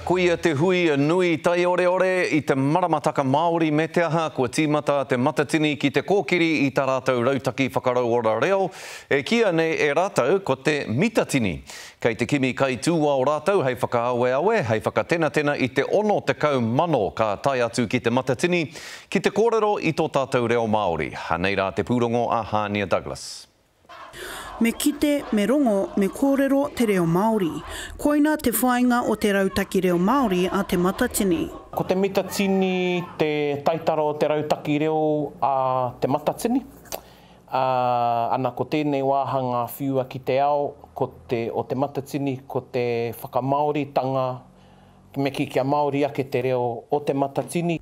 Kuia te hui nui tai ore ore I te maramataka Māori me te aha, kua tīmata te matatini ki te kōkiri I tā rātou rautaki whakarau ora reo. Kia nei e rātou ko te mitatini. Kei te kimi kai tūwa o rātou hei whakaawe awe, hei whakatena I te ono te kau mano ka tai atu ki te matatini, ki te kōrero I tō tātou reo Māori. Hanei rā te pūrongo a Hania Douglas. Me kite, me rongo, me kōrero te reo Māori. Koina te whainga o te rautaki reo Māori a te matatini. Ko te mitatini, te taitaro o te rautaki reo a te matatini. Ana ko tēnei wāhanga whiua ki te ao, o te matatini, ko te whakamāoritanga, me ki kia Māori ake te reo o te matatini.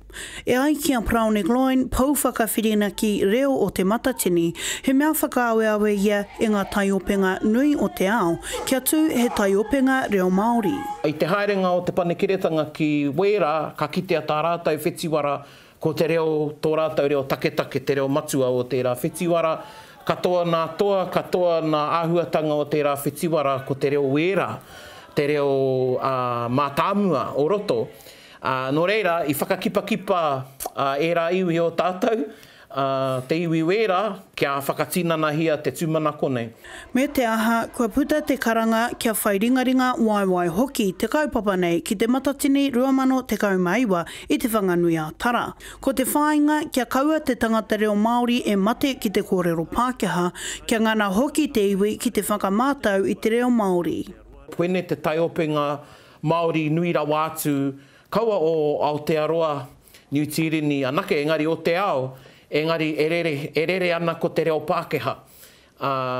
E ai kia Praone Gloin, pauwhakawhirina ki reo o te matatini, he mea whakaawe awe ia e ngā taiopenga nui o te ao, kia tū he taiopenga reo Māori. I te haerenga o te panekiretanga ki Wera, ka kitea tā rātou whetiwara ko te reo tō rātou reo taketake, te reo matua o tērā whetiwara, katoa nā toa, katoa nā āhuatanga o tērā whetiwara ko te reo Wera, te reo mātāmua o roto. Nō reira, I whakakipakipa e rā iwi o tātou, te iwi Wera, kia whakatinana hia te tūmana konei. Me te aha, kua puta te karanga kia whai ringaringa waiwai hoki te kaupapa nei ki te matatini 2012 I te whanganui a Tara. Ko te whainga kia kaua te tangata reo Māori e mate ki te kōrero Pākehā, kia ngana hoki te iwi ki te whakamātau I te reo Māori. Pwene te taiopenga Māori nui rawa atu, kaua o Aotearoa, New Tirini, anake engari o te ao, engari e rere ana ko te reo Pākehā.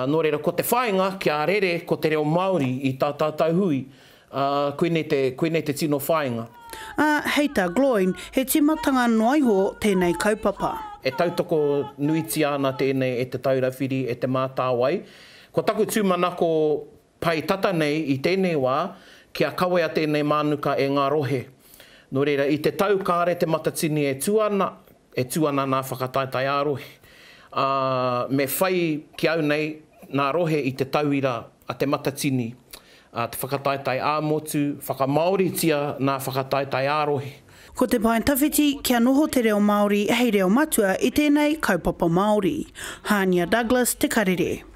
Nō reira, ko te whainga kia rere ko te reo Māori I tā tātou hui, koene te tino whainga. Hei tā Gloin, he timatanga noaiho tēnei kaupapa. E tautoko nuiti ana tēnei e te taurawhiri, e te mātāwai. Ko taku tūmanako pai tata nei I tēnei wā, kia kawea tēnei mānuka e ngā rohe. Nō reira, I te tau kāre te matatini e tuana nā whakataitai ārohe. Me whai ki au nei nā rohe I te tauira a te matatini. Te whakataitai āmotu, whakamaoritia nā whakataitai ārohe. Ko te paentawhiti, kia noho te reo Māori hei reo matua I tēnei kaupapa Māori. Hania Douglas, Te Karere.